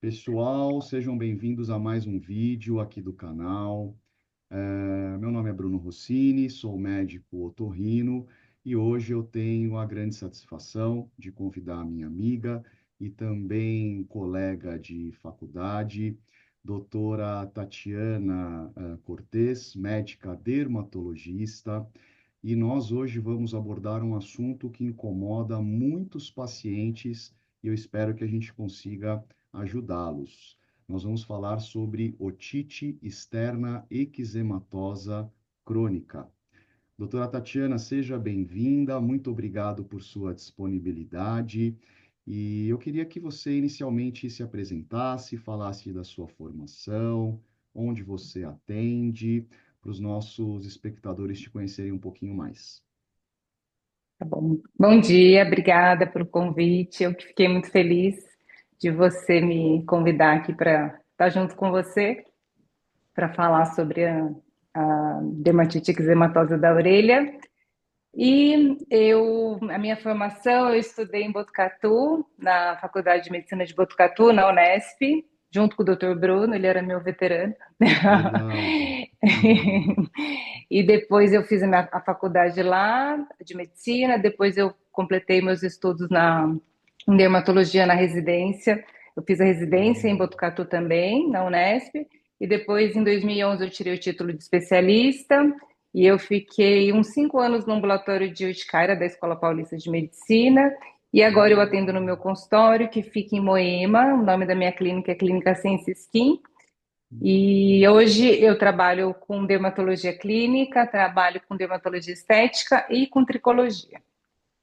Pessoal, sejam bem-vindos a mais um vídeo aqui do canal. Meu nome é Bruno Rossini, sou médico otorrino e hoje eu tenho a grande satisfação de convidar a minha amiga e também colega de faculdade, doutora Tatiana Cortes, médica dermatologista, e nós hoje vamos abordar um assunto que incomoda muitos pacientes e eu espero que a gente consiga ajudá-los. Nós vamos falar sobre otite externa eczematosa crônica. Doutora Tatiana, seja bem-vinda, muito obrigado por sua disponibilidade. E eu queria que você inicialmente se apresentasse, falasse da sua formação, onde você atende, para os nossos espectadores te conhecerem um pouquinho mais. Tá bom. Bom dia, obrigada pelo convite. Eu que fiquei muito feliz de você me convidar aqui para estar junto com você para falar sobre a dermatite eczematosa da orelha. A minha formação, eu estudei em Botucatu, na Faculdade de Medicina de Botucatu, na Unesp, junto com o Dr. Bruno, ele era meu veterano. Verdade. Uhum. E depois eu fiz a faculdade lá de medicina, depois eu completei meus estudos em dermatologia na residência. Eu fiz a residência em Botucatu também, na Unesp, e depois em 2011 eu tirei o título de especialista e eu fiquei uns 5 anos no ambulatório de urticária da Escola Paulista de Medicina. E agora eu atendo no meu consultório, que fica em Moema. O nome da minha clínica é Clínica Sense Skin. E hoje eu trabalho com dermatologia clínica, trabalho com dermatologia estética e com tricologia.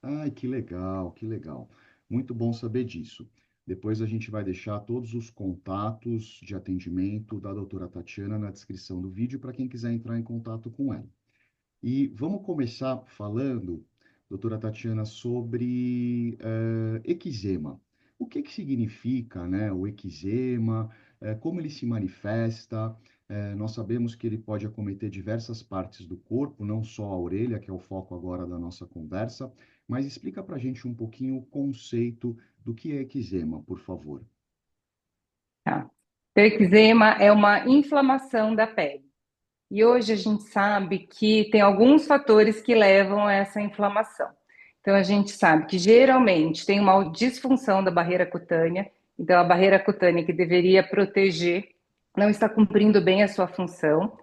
Ai, que legal, que legal. Muito bom saber disso. Depois a gente vai deixar todos os contatos de atendimento da doutora Tatiana na descrição do vídeo para quem quiser entrar em contato com ela. E vamos começar falando, doutora Tatiana, sobre eczema. O que que significa, né, o eczema, como ele se manifesta? Nós sabemos que ele pode acometer diversas partes do corpo, não só a orelha, que é o foco agora da nossa conversa, mas explica para a gente um pouquinho o conceito do que é eczema, por favor. Tá? Então, eczema é uma inflamação da pele. E hoje a gente sabe que tem alguns fatores que levam a essa inflamação. Então, a gente sabe que geralmente tem uma disfunção da barreira cutânea. Então, a barreira cutânea que deveria proteger não está cumprindo bem a sua função.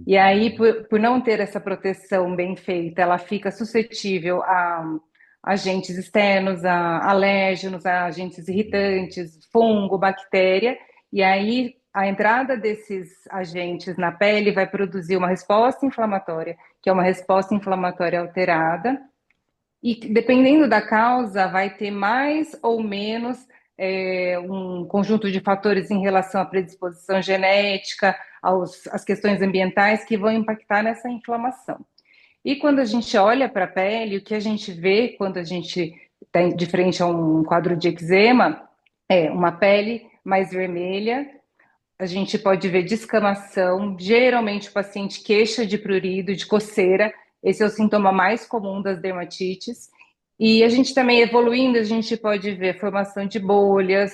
E aí, Uhum. por não ter essa proteção bem feita, ela fica suscetível a agentes externos, a alérgenos, a agentes irritantes, fungo, bactéria. E aí, a entrada desses agentes na pele vai produzir uma resposta inflamatória, que é uma resposta inflamatória alterada, e dependendo da causa, vai ter mais ou menos um conjunto de fatores em relação à predisposição genética, às questões ambientais que vão impactar nessa inflamação. E quando a gente olha para a pele, o que a gente vê quando a gente está de frente a um quadro de eczema é uma pele mais vermelha, a gente pode ver descamação, geralmente o paciente queixa de prurido, de coceira, esse é o sintoma mais comum das dermatites. E a gente também evoluindo, a gente pode ver formação de bolhas,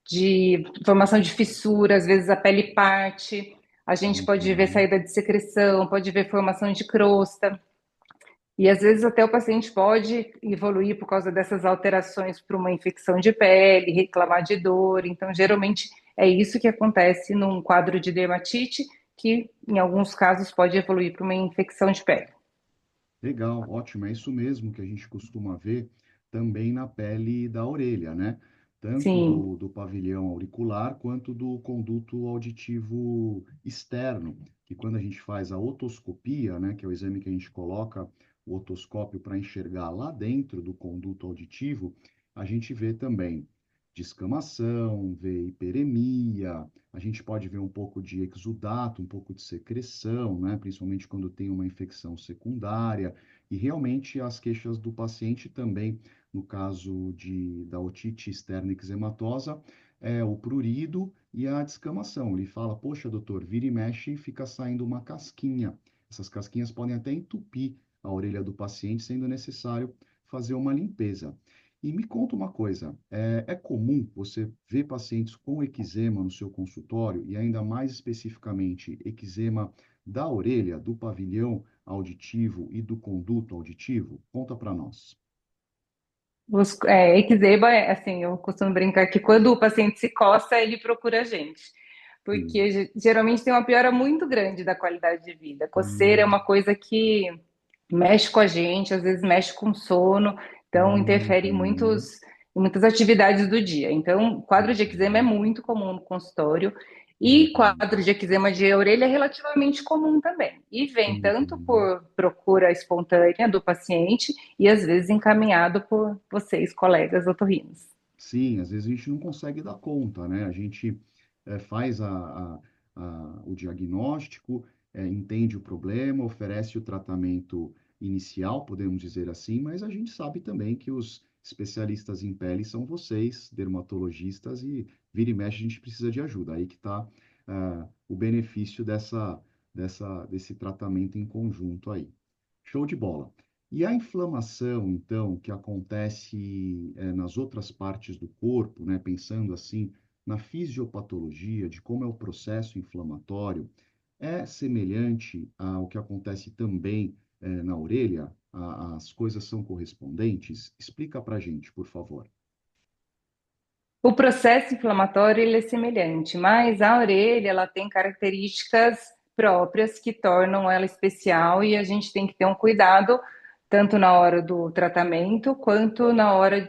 de formação de fissuras, às vezes a pele parte, a gente pode ver Uhum. saída de secreção, pode ver formação de crosta. E às vezes até o paciente pode evoluir por causa dessas alterações para uma infecção de pele, reclamar de dor. Então, geralmente é isso que acontece num quadro de dermatite, que em alguns casos pode evoluir para uma infecção de pele. Legal, ótimo. É isso mesmo que a gente costuma ver também na pele da orelha, né? Tanto Sim, do pavilhão auricular quanto do conduto auditivo externo, que quando a gente faz a otoscopia, né, que é o exame que a gente coloca o otoscópio para enxergar lá dentro do conduto auditivo, a gente vê também descamação, vê hiperemia, a gente pode ver um pouco de exudato, um pouco de secreção, né? Principalmente quando tem uma infecção secundária, e realmente as queixas do paciente também, no caso da otite externa eczematosa, é o prurido e a descamação. Ele fala, poxa, doutor, vira e mexe e fica saindo uma casquinha. Essas casquinhas podem até entupir a orelha do paciente, sendo necessário fazer uma limpeza. E me conta uma coisa, é comum você ver pacientes com eczema no seu consultório e ainda mais especificamente eczema da orelha, do pavilhão auditivo e do conduto auditivo? Conta para nós. Eczema, assim, eu costumo brincar que quando o paciente se coça, ele procura a gente, Hum, porque geralmente tem uma piora muito grande da qualidade de vida. Coceira é hum, uma coisa que mexe com a gente, às vezes mexe com o sono, então interfere uhum, em muitas atividades do dia. Então, quadro de eczema é uhum, muito comum no consultório e uhum, quadro de eczema de orelha é relativamente comum também. E vem tanto uhum. por procura espontânea do paciente e às vezes encaminhado por vocês, colegas otorrinos. Sim, às vezes a gente não consegue dar conta, né? A gente faz o diagnóstico, entende o problema, oferece o tratamento inicial, podemos dizer assim, mas a gente sabe também que os especialistas em pele são vocês, dermatologistas, e vira e mexe a gente precisa de ajuda. Aí que está o benefício desse tratamento em conjunto aí. Show de bola. E a inflamação, então, que acontece nas outras partes do corpo, né, pensando assim na fisiopatologia, de como é o processo inflamatório, é semelhante ao que acontece também na orelha? As coisas são correspondentes? Explica para gente, por favor. O processo inflamatório ele é semelhante, mas a orelha ela tem características próprias que tornam ela especial e a gente tem que ter um cuidado tanto na hora do tratamento quanto na hora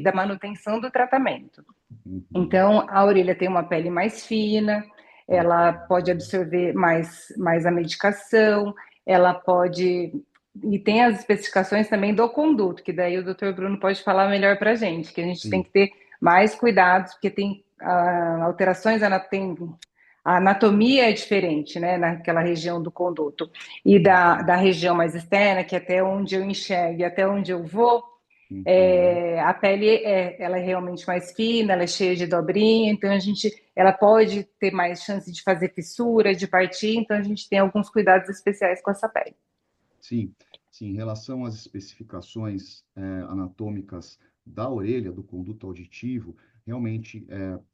da manutenção do tratamento. Uhum, Então, a orelha tem uma pele mais fina, ela pode uhum, absorver mais a medicação, ela pode. E tem as especificações também do conduto, que daí o doutor Bruno pode falar melhor para a gente, que a gente tem sim, que ter mais cuidados, porque tem alterações, a anatomia é diferente, né, naquela região do conduto. E da uhum, região mais externa, que é até onde eu enxergo e até onde eu vou, uhum. a pele ela é realmente mais fina, ela é cheia de dobrinha, então ela pode ter mais chance de fazer fissura, de partir, então a gente tem alguns cuidados especiais com essa pele. Sim, sim, em relação às especificações anatômicas da orelha, do conduto auditivo, realmente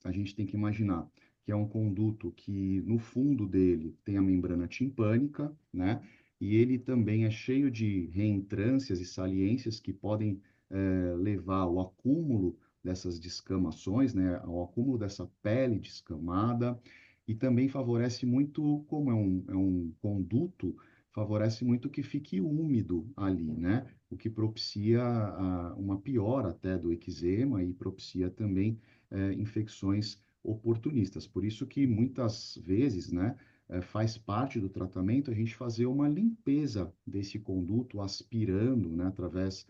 a gente tem que imaginar que é um conduto que no fundo dele tem a membrana timpânica, né? E ele também é cheio de reentrâncias e saliências que podem levar ao acúmulo dessas descamações, né? Ao acúmulo dessa pele descamada, e também favorece muito, como é um conduto, favorece muito que fique úmido ali, né? O que propicia uma piora até do eczema e propicia também infecções oportunistas. Por isso que muitas vezes, né, faz parte do tratamento a gente fazer uma limpeza desse conduto, aspirando, né, através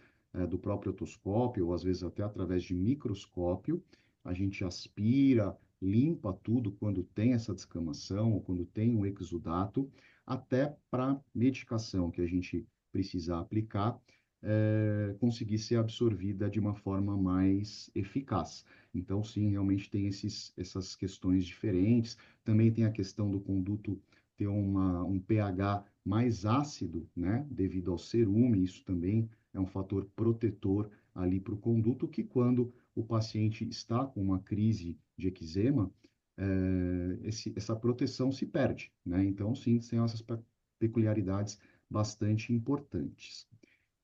do próprio otoscópio, ou às vezes até através de microscópio, a gente aspira, limpa tudo quando tem essa descamação ou quando tem um exudato, até para medicação que a gente precisa aplicar, conseguir ser absorvida de uma forma mais eficaz. Então, sim, realmente tem essas questões diferentes. Também tem a questão do conduto ter um pH mais ácido, né, devido ao cerume, isso também é um fator protetor ali para o conduto, que quando o paciente está com uma crise de eczema, essa proteção se perde, né? Então, sim, tem essas peculiaridades bastante importantes.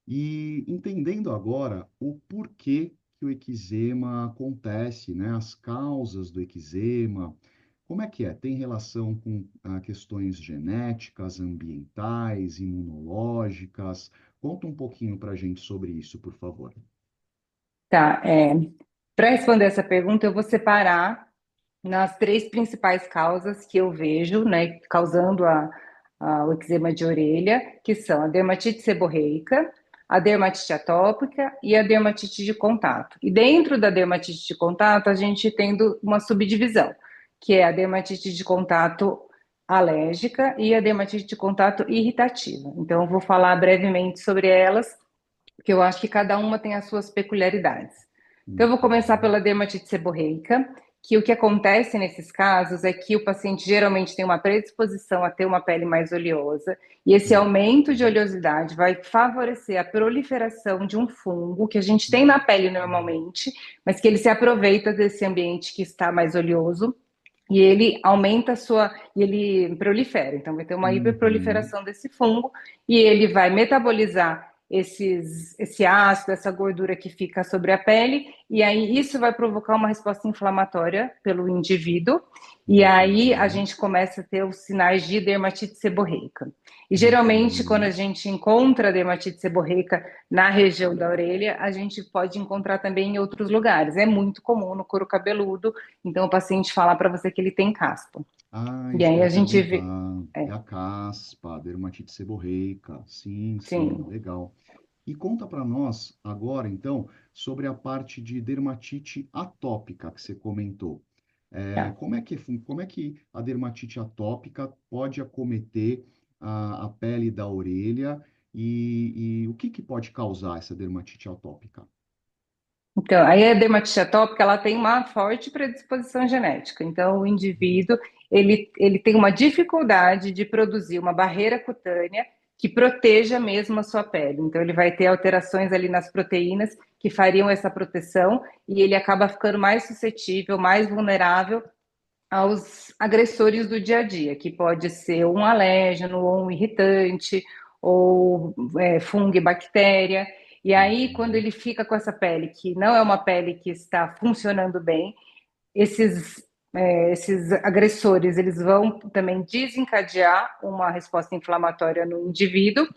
E entendendo agora o porquê que o eczema acontece, né? As causas do eczema, como é que é? Tem relação com questões genéticas, ambientais, imunológicas? Conta um pouquinho para a gente sobre isso, por favor. Tá, para responder essa pergunta, eu vou separar nas três principais causas que eu vejo, né, causando o eczema de orelha, que são a dermatite seborreica, a dermatite atópica e a dermatite de contato. E dentro da dermatite de contato, a gente tem uma subdivisão, que é a dermatite de contato alérgica e a dermatite de contato irritativa. Então, eu vou falar brevemente sobre elas, porque eu acho que cada uma tem as suas peculiaridades. Então, eu vou começar Uhum, pela dermatite seborreica, que o que acontece nesses casos é que o paciente geralmente tem uma predisposição a ter uma pele mais oleosa, e esse Hum, aumento de oleosidade vai favorecer a proliferação de um fungo que a gente tem na pele normalmente, mas que ele se aproveita desse ambiente que está mais oleoso e ele aumenta a sua, e ele prolifera. Então vai ter uma uhum, hiperproliferação desse fungo e ele vai metabolizar esse ácido, essa gordura que fica sobre a pele, e aí isso vai provocar uma resposta inflamatória pelo indivíduo, e aí a entendi. gente começa a ter os sinais de dermatite seborreica. E geralmente, quando a Uhum. gente encontra a dermatite seborreica na região da orelha, a gente pode encontrar também em outros lugares. É muito comum no couro cabeludo, então o paciente fala para você que ele tem caspa. Ah, E isso que aí eu a ia gente perguntar. vê, É a caspa, a dermatite seborreica. Sim, sim, sim, legal. E conta para nós agora, então, sobre a parte de dermatite atópica que você comentou. tá. Como é que a dermatite atópica pode acometer a pele da orelha e o que que pode causar essa dermatite atópica? Então, aí a dermatite atópica, ela tem uma forte predisposição genética. Então, o indivíduo, ele tem uma dificuldade de produzir uma barreira cutânea que proteja mesmo a sua pele. Então, ele vai ter alterações ali nas proteínas que fariam essa proteção e ele acaba ficando mais suscetível, mais vulnerável aos agressores do dia a dia, que pode ser um alérgeno ou um irritante, ou fungo e bactéria. E aí, quando Uhum. ele fica com essa pele, que não é uma pele que está funcionando bem, esses agressores eles vão também desencadear uma resposta inflamatória no indivíduo,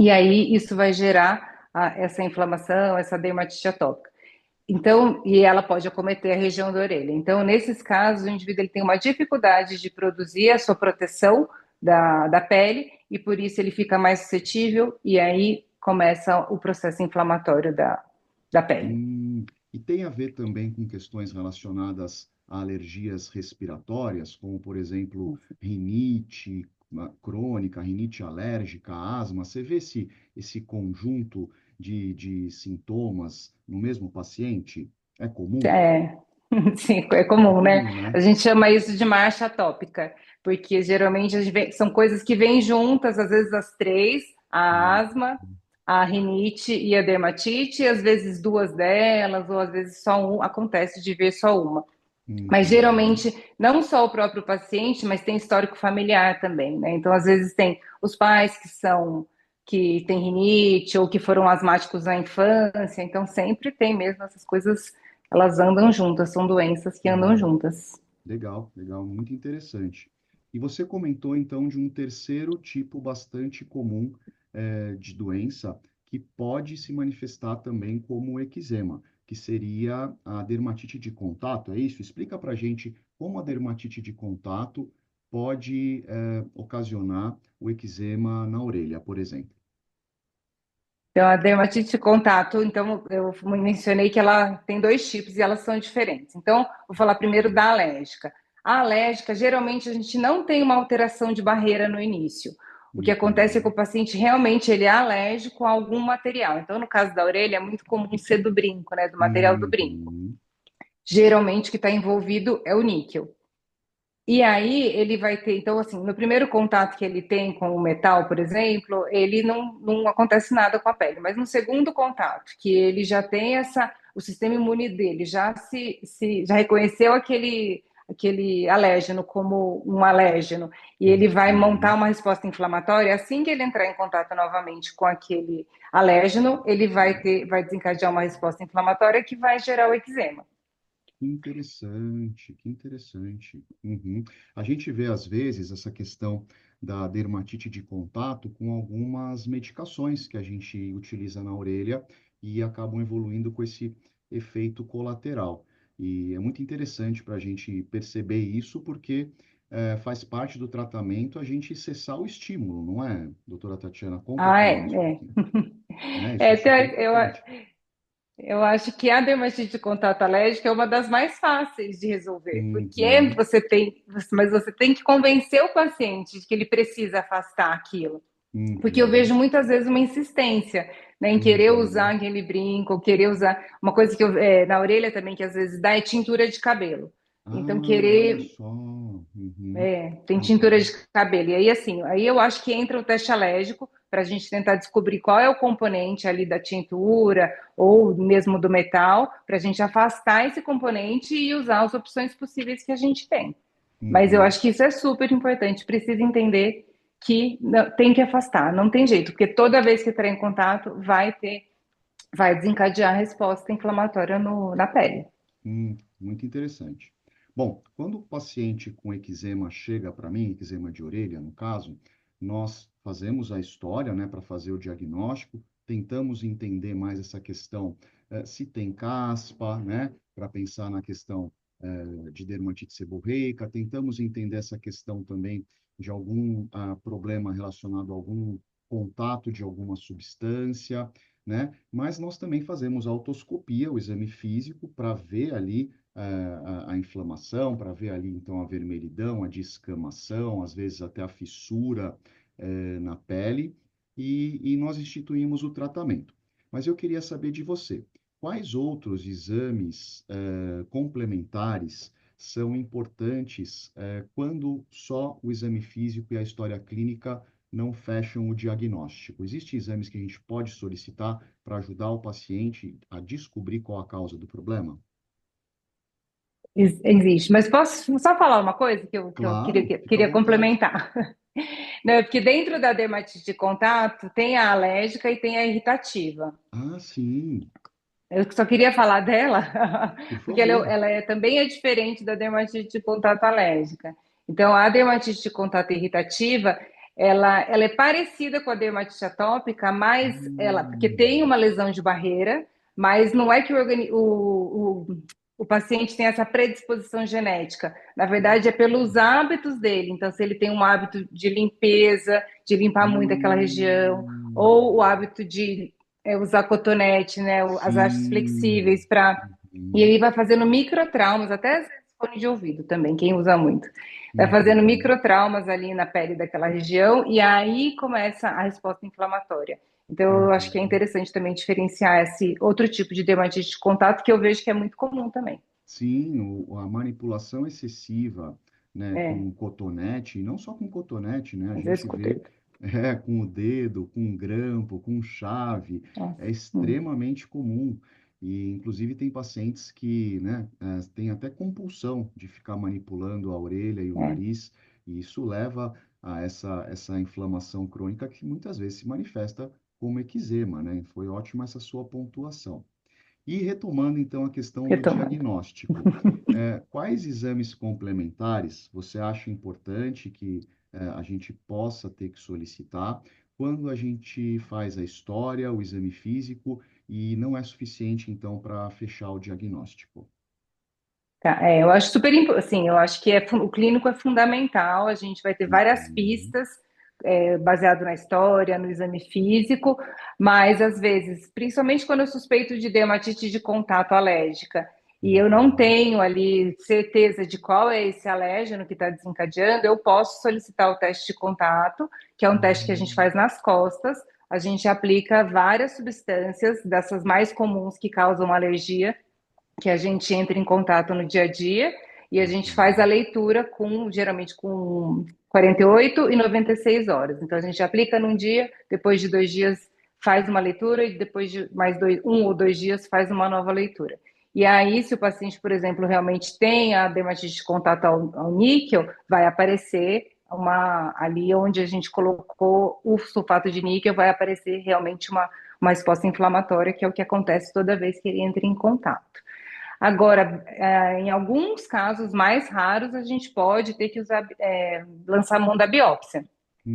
e aí isso vai gerar essa inflamação, essa dermatite atópica. Então, e ela pode acometer a região da orelha. Então, nesses casos, o indivíduo ele tem uma dificuldade de produzir a sua proteção da pele e por isso ele fica mais suscetível e aí começa o processo inflamatório da pele. E tem a ver também com questões relacionadas a alergias respiratórias, como, por exemplo, rinite crônica, rinite alérgica, asma. Você vê esse conjunto de sintomas no mesmo paciente? É comum? É, sim, é É comum, né? comum, né? A gente chama isso de marcha atópica, porque geralmente são coisas que vêm juntas, às vezes as três, a Hum, asma, a rinite e a dermatite, e às vezes duas delas, ou às vezes só um, acontece de ver só uma. Mas uhum, geralmente, não só o próprio paciente, mas tem histórico familiar também, né? Então, às vezes, tem os pais que têm rinite ou que foram asmáticos na infância, então sempre tem mesmo essas coisas, elas andam juntas, são doenças que andam uhum. juntas. Legal, legal, muito interessante. E você comentou então de um terceiro tipo bastante comum de doença que pode se manifestar também como eczema, que seria a dermatite de contato, é isso? Explica para gente como a dermatite de contato pode ocasionar o eczema na orelha, por exemplo. Então, a dermatite de contato, então, eu mencionei que ela tem dois tipos e elas são diferentes. Então, vou falar primeiro da alérgica. A alérgica, geralmente, a gente não tem uma alteração de barreira no início. O que acontece é que o Uhum, paciente realmente ele é alérgico a algum material. Então, no caso da orelha, é muito comum ser do brinco, né, do material do brinco. uhum, Geralmente, o que está envolvido é o níquel. E aí ele vai ter, então assim, no primeiro contato que ele tem com o metal, por exemplo, ele não acontece nada com a pele, mas no segundo contato, que ele já tem o sistema imune dele já reconheceu aquele alérgeno como um alérgeno, e ele vai montar uhum. uma resposta inflamatória, assim que ele entrar em contato novamente com aquele alérgeno, ele vai desencadear uma resposta inflamatória que vai gerar o eczema. Que interessante, que interessante. Uhum. A gente vê, às vezes, essa questão da dermatite de contato com algumas medicações que a gente utiliza na orelha e acabam evoluindo com esse efeito colateral. E é muito interessante para a gente perceber isso, porque faz parte do tratamento a gente cessar o estímulo, não é, doutora Tatiana? Conta Ah, para é, nós um é. pouquinho. Né? Isso É, é super eu, importante. eu acho que a dermatite de contato alérgico é uma das mais fáceis de resolver, porque Uhum, mas você tem que convencer o paciente de que ele precisa afastar aquilo. Porque eu vejo uhum, muitas vezes uma insistência, né, em querer usar uhum, aquele brinco, ou querer usar uma coisa que na orelha também que às vezes dá é tintura de cabelo. Então, Olha querer só. Uhum, tem tintura uhum, de cabelo. E aí, assim, aí eu acho que entra o teste alérgico para a gente tentar descobrir qual é o componente ali da tintura ou mesmo do metal, para a gente afastar esse componente e usar as opções possíveis que a gente tem. Mas eu uhum, acho que isso é super importante, precisa entender que tem que afastar, não tem jeito, porque toda vez que entrar em contato vai desencadear a resposta inflamatória na pele. muito interessante. Bom, quando o paciente com eczema chega para mim, eczema de orelha, no caso, nós fazemos a história, né, para fazer o diagnóstico, tentamos entender mais essa questão, se tem caspa, né, para pensar na questão, de dermatite seborreica, tentamos entender essa questão também de algum, problema relacionado a algum contato de alguma substância, né? Mas nós também fazemos a otoscopia, o exame físico, para ver ali a inflamação, para ver ali então a vermelhidão, a descamação, às vezes até a fissura na pele, e nós instituímos o tratamento. Mas eu queria saber de você, quais outros exames complementares são importantes quando só o exame físico e a história clínica não fecham o diagnóstico? Existem exames que a gente pode solicitar para ajudar o paciente a descobrir qual a causa do problema? Existe. Mas posso só falar uma coisa que eu queria, Claro, fica à queria vontade. complementar? Não, é porque dentro da dermatite de contato tem a alérgica e tem a irritativa. Ah, sim, Eu só queria falar dela, por porque favor. também é diferente da dermatite de contato alérgica. Então, a dermatite de contato irritativa, ela é parecida com a dermatite atópica, mas porque tem Hum, uma lesão de barreira, mas não é que o paciente tem essa predisposição genética. Na verdade, é pelos hábitos dele. Então, se ele tem um hábito de limpeza, de limpar muito aquela região, ou o hum, hábito de usar cotonete, né, as hastes sim. flexíveis para. E Uhum, ele vai fazendo microtraumas, até às vezes fone de ouvido também, quem usa muito. Vai fazendo uhum, microtraumas ali na pele daquela região, e aí começa a resposta inflamatória. Então, eu acho que é uhum. interessante também diferenciar esse outro tipo de dermatite de contato, que eu vejo que é muito comum também. Sim, a manipulação excessiva, né, É, com cotonete, e não só com cotonete, né, a mas eu gente vê escutei. com o dedo, com grampo, com chave, Nossa, é extremamente comum. E, inclusive, tem pacientes que, né, têm até compulsão de ficar manipulando a orelha e o é. nariz, e isso leva a essa inflamação crônica que muitas vezes se manifesta como eczema, né? Foi ótima essa sua pontuação. E retomando então a questão do Retomando. diagnóstico, quais exames complementares você acha importante que a gente possa ter que solicitar quando a gente faz a história, o exame físico e não é suficiente então para fechar o diagnóstico? Tá, eu acho assim, eu acho que o clínico é fundamental, a gente vai ter várias Uhum, pistas, baseado na história, no exame físico, mas às vezes, principalmente quando eu suspeito de dermatite de contato alérgica, e eu não uhum, tenho ali certeza de qual é esse alérgeno que está desencadeando, eu posso solicitar o teste de contato, que é um teste que a gente uhum, faz nas costas, a gente aplica várias substâncias, dessas mais comuns que causam alergia, que a gente entra em contato no dia a dia e a gente faz a uhum, leitura geralmente com 48 e 96 horas. Então a gente aplica num dia, depois de 2 dias faz uma leitura e depois de mais 1 ou 2 dias faz uma nova leitura. E aí, se o paciente, por exemplo, realmente tem a dermatite de contato ao níquel, vai aparecer ali onde a gente colocou o sulfato de níquel, vai aparecer realmente uma resposta inflamatória, que é o que acontece toda vez que ele entra em contato. Agora, em alguns casos mais raros, a gente pode ter que lançar a mão da biópsia,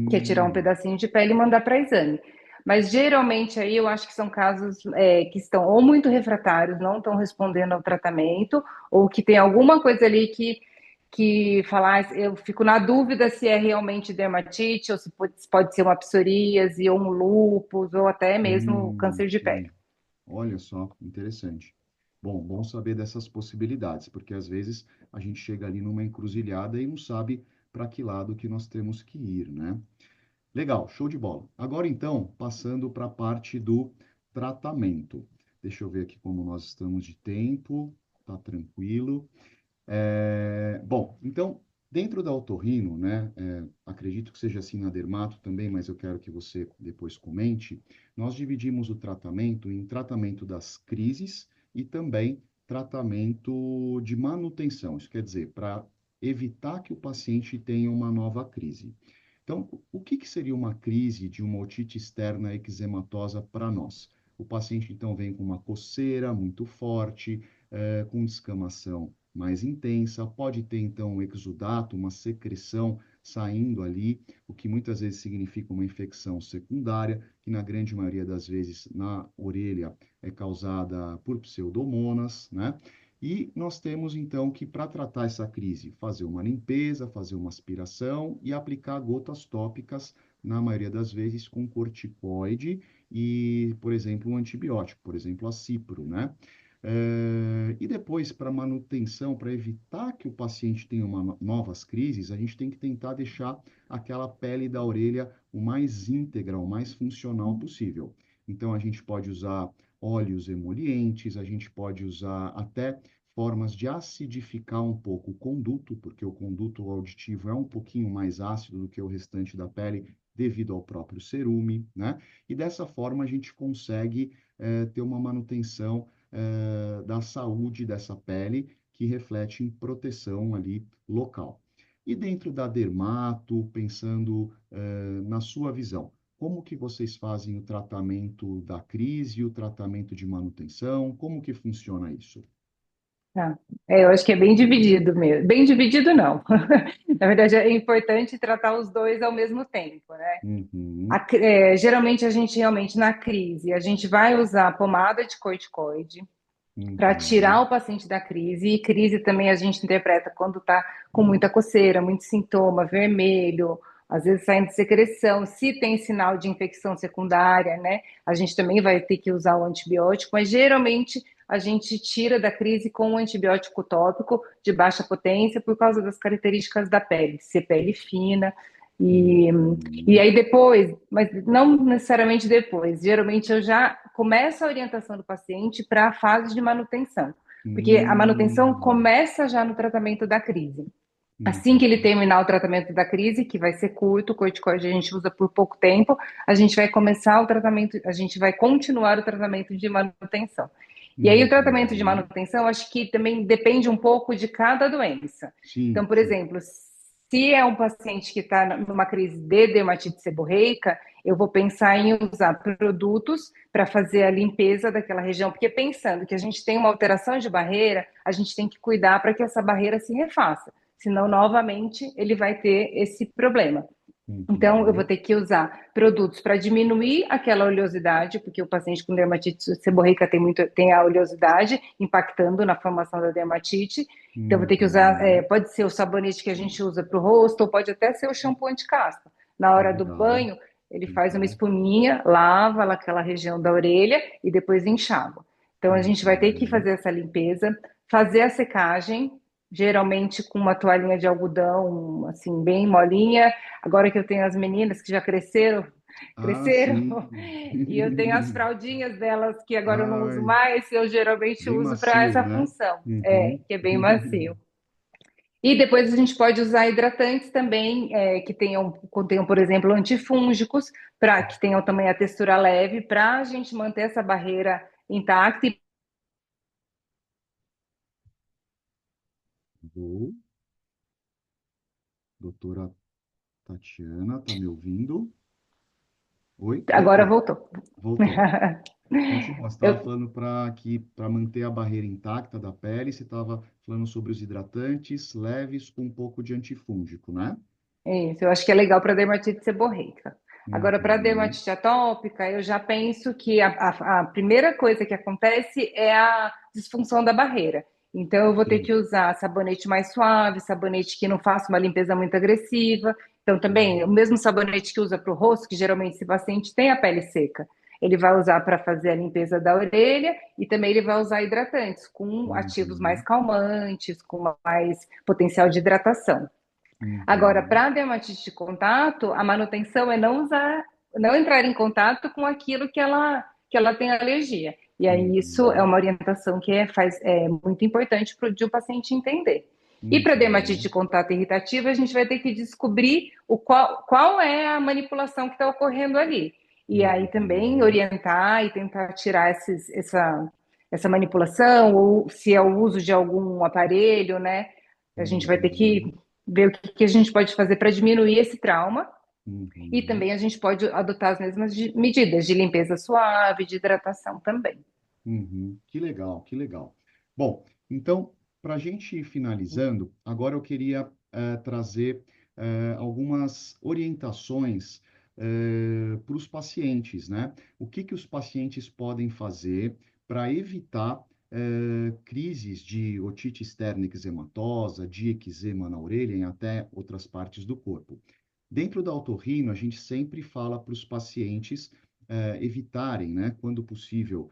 que é tirar um hum, pedacinho de pele e mandar para exame. Mas geralmente aí eu acho que são casos que estão ou muito refratários, não estão respondendo ao tratamento, ou que tem alguma coisa ali que falar, eu fico na dúvida se é realmente dermatite, ou se pode ser uma psoríase, ou um lúpus, ou até mesmo câncer de pele. sim. Olha só, interessante. Bom, bom saber dessas possibilidades, porque às vezes a gente chega ali numa encruzilhada e não sabe para que lado que nós temos que ir, né? Legal, show de bola. Agora então, passando para a parte do tratamento. Deixa eu ver aqui como nós estamos de tempo. Tá tranquilo. Bom, então, dentro da otorrino, né, acredito que seja assim na dermato também, mas eu quero que você depois comente, nós dividimos o tratamento em tratamento das crises e também tratamento de manutenção. Isso quer dizer, para evitar que o paciente tenha uma nova crise. Então, o que que seria uma crise de uma otite externa eczematosa para nós? O paciente, então, vem com uma coceira muito forte, com descamação mais intensa, pode ter então um exudato, uma secreção saindo ali, o que muitas vezes significa uma infecção secundária, que na grande maioria das vezes na orelha é causada por pseudomonas, né? E nós temos então que, para tratar essa crise, fazer uma limpeza, fazer uma aspiração e aplicar gotas tópicas, na maioria das vezes com corticoide e, por exemplo, um antibiótico, por exemplo, a cipro, né? E depois, para manutenção, para evitar que o paciente tenha novas crises, a gente tem que tentar deixar aquela pele da orelha o mais íntegra, o mais funcional possível. Então, a gente pode usar óleos emolientes, a gente pode usar até formas de acidificar um pouco o conduto, porque o conduto auditivo é um pouquinho mais ácido do que o restante da pele, devido ao próprio cerume, né? E dessa forma a gente consegue ter uma manutenção da saúde dessa pele, que reflete em proteção ali local. E dentro da dermato, pensando na sua visão, como que vocês fazem o tratamento da crise, o tratamento de manutenção? Como que funciona isso? Tá. Eu acho que é bem dividido mesmo. Bem dividido, não. Na verdade, é importante tratar os dois ao mesmo tempo, né? Uhum, Geralmente, a gente realmente, na crise, a gente vai usar pomada de corticoide para tirar uhum, o paciente da crise. E crise também a gente interpreta quando está com muita coceira, muito sintoma, vermelho, às vezes saindo de secreção. Se tem sinal de infecção secundária, né? A gente também vai ter que usar o antibiótico, mas geralmente a gente tira da crise com um antibiótico tópico de baixa potência por causa das características da pele, ser pele fina. E, e uhum, aí depois, mas não necessariamente depois, geralmente eu já começo a orientação do paciente para a fase de manutenção, porque a manutenção uhum, começa já no tratamento da crise. Assim que ele uhum, terminar o tratamento da crise, que vai ser curto, o corticoide a gente usa por pouco tempo, a gente vai começar o tratamento, a gente vai continuar o tratamento de manutenção. E aí o tratamento de uhum. manutenção, acho que também depende um pouco de cada doença. Então, Sim, por sim. exemplo, se é um paciente que está numa crise de dermatite seborreica, eu vou pensar em usar produtos para fazer a limpeza daquela região, porque pensando que a gente tem uma alteração de barreira, a gente tem que cuidar para que essa barreira se refaça, senão novamente ele vai ter esse problema. Então, eu vou Uhum, ter que usar produtos para diminuir aquela oleosidade, porque o paciente com dermatite seborreica tem a oleosidade impactando na formação da dermatite. Então, eu vou ter que usar, uhum. pode ser o sabonete que a gente usa para o rosto, ou pode até ser o shampoo anti-caspa. Na hora do Legal, banho, ele faz uma legal. espuminha, lava aquela região da orelha e depois enxágua. Então, a gente vai ter que Uhum. fazer essa limpeza, fazer a secagem, geralmente com uma toalhinha de algodão, assim, bem molinha. Agora que eu tenho as meninas que já cresceram, Ah, cresceram, sim. e eu tenho as fraldinhas delas que agora eu não uso Ai, mais, eu geralmente bem uso para macio, essa né? função, Uhum. que é bem macio. E depois a gente pode usar hidratantes também, que contenham, por exemplo, antifúngicos, para que tenham também a textura leve, para a gente manter essa barreira intacta. E Alô, doutora Tatiana, tá me ouvindo? Oi? agora Voltou, voltou. voltou. Continua, você estava Eu, falando para manter a barreira intacta da pele, você estava falando sobre os hidratantes leves com um pouco de antifúngico, né? Isso, eu acho que é legal para dermatite seborreica. Agora, para Uhum. dermatite atópica, eu já penso que a primeira coisa que acontece é a disfunção da barreira. Então, eu vou ter que Sim. usar sabonete mais suave, sabonete que não faça uma limpeza muito agressiva. Então, também, o mesmo sabonete que usa para o rosto, que geralmente esse paciente tem a pele seca, ele vai usar para fazer a limpeza da orelha e também ele vai usar hidratantes com ativos mais Uhum. calmantes, com mais potencial de hidratação. Agora, Uhum. para a dermatite de contato, a manutenção é não usar, não entrar em contato com aquilo que ela tem alergia. E aí isso é Uhum. uma orientação que é muito importante para o paciente entender. E para dermatite Uhum. de contato irritativa, a gente vai ter que descobrir qual é a manipulação que está ocorrendo ali. E aí também Uhum. orientar e tentar tirar essa manipulação, ou se é o uso de algum aparelho, né? A gente vai ter que Uhum. ver o que a gente pode fazer para diminuir esse trauma. E Uhum. também a gente pode adotar as mesmas medidas de limpeza suave, de hidratação também. Uhum. Que legal, que legal. Bom, então, para a gente ir finalizando, agora eu queria trazer algumas orientações para os pacientes, né? O que que os pacientes podem fazer para evitar crises de otite externa eczematosa, de eczema na orelha e até outras partes do corpo. Dentro da otorrino, a gente sempre fala para os pacientes evitarem, né, quando possível,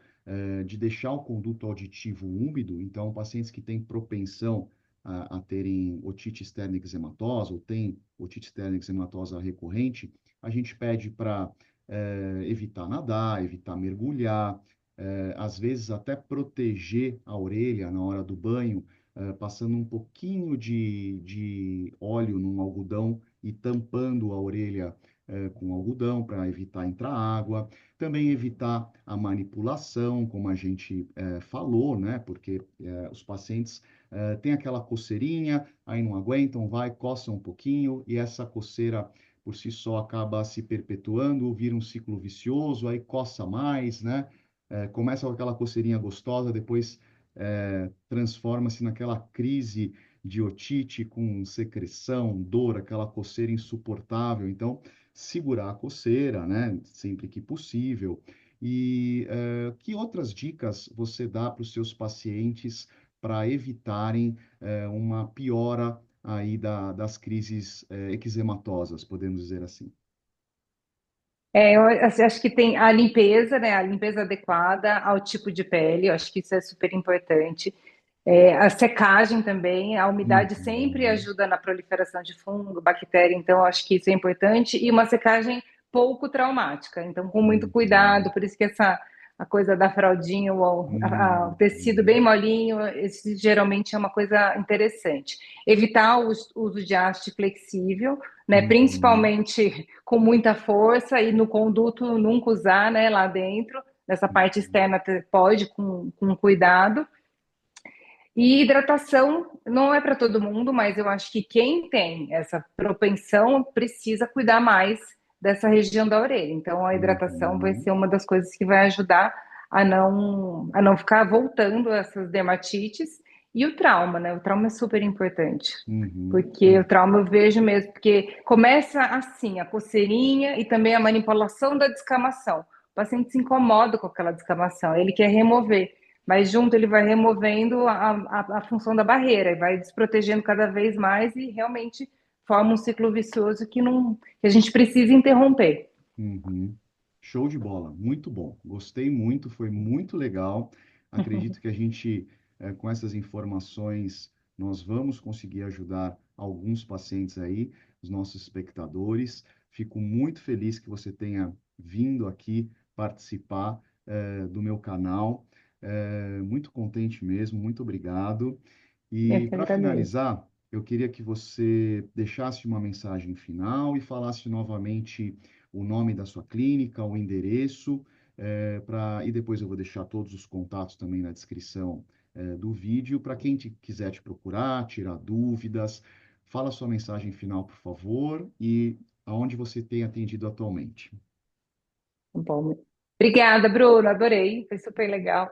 de deixar o conduto auditivo úmido. Então, pacientes que têm propensão a terem otite externa eczematosa ou têm otite externa eczematosa recorrente, a gente pede para evitar nadar, evitar mergulhar, às vezes até proteger a orelha na hora do banho, passando um pouquinho de óleo num algodão e tampando a orelha com algodão para evitar entrar água. Também evitar a manipulação, como a gente falou, né? Porque os pacientes têm aquela coceirinha, aí não aguentam, vai, coça um pouquinho, e essa coceira por si só acaba se perpetuando, vira um ciclo vicioso, aí coça mais, né? Começa com aquela coceirinha gostosa, depois transforma-se naquela crise de otite com secreção, dor, aquela coceira insuportável. Então, segurar a coceira, né, sempre que possível. E que outras dicas você dá para os seus pacientes para evitarem uma piora aí das crises eczematosas, podemos dizer assim? Eu acho que tem a limpeza, né? A limpeza adequada ao tipo de pele, eu acho que isso é super importante. A secagem também, a umidade sempre Uhum, ajuda na proliferação de fungo, bactéria, então eu acho que isso é importante. E uma secagem pouco traumática, então com muito uhum, cuidado, por isso que essa a coisa da fraldinha, o tecido uhum, bem molinho, esse geralmente é uma coisa interessante. Evitar o uso de haste flexível, né, uhum, principalmente com muita força e no conduto nunca usar, né, lá dentro. Nessa parte uhum, externa pode com cuidado. E hidratação não é para todo mundo, mas eu acho que quem tem essa propensão precisa cuidar mais dessa região da orelha. Então, a hidratação vai uhum, ser uma das coisas que vai ajudar a não ficar voltando essas dermatites. E o trauma, né? O trauma é super importante. uhum, Porque o trauma eu vejo mesmo, porque começa assim, a coceirinha e também a manipulação da descamação. O paciente se incomoda com aquela descamação, ele quer remover, mas junto ele vai removendo a função da barreira e vai desprotegendo cada vez mais e realmente forma um ciclo vicioso que a gente precisa interromper. uhum. Show de bola, muito bom. Gostei muito, foi muito legal. Acredito que a gente, com essas informações, nós vamos conseguir ajudar alguns pacientes aí, os nossos espectadores. Fico muito feliz que você tenha vindo aqui participar, do meu canal. Muito contente mesmo, muito obrigado. Eu E que para agradeço. finalizar, eu queria que você deixasse uma mensagem final e falasse novamente o nome da sua clínica, o endereço, e depois eu vou deixar todos os contatos também na descrição, do vídeo, para quem quiser te procurar, tirar dúvidas. Fala sua mensagem final, por favor, e aonde você tem atendido atualmente. Bom, obrigada, Bruno, adorei, foi super legal.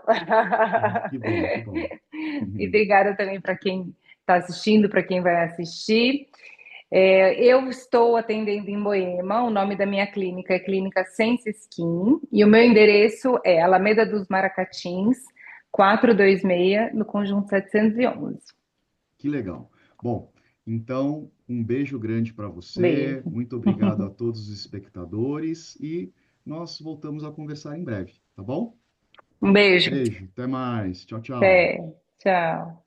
Que bom, que bom. E obrigada também para quem está assistindo, para quem vai assistir. Eu estou atendendo em Moema, o nome da minha clínica é Clínica Sense Skin, e o meu endereço é Alameda dos Maracatins, 426, no Conjunto 711. Que legal. Bom, então, um beijo grande para você, Beijo. muito obrigado a todos os espectadores e nós voltamos a conversar em breve, tá bom? Um beijo. Beijo, até mais. Tchau, tchau. Até. Tchau.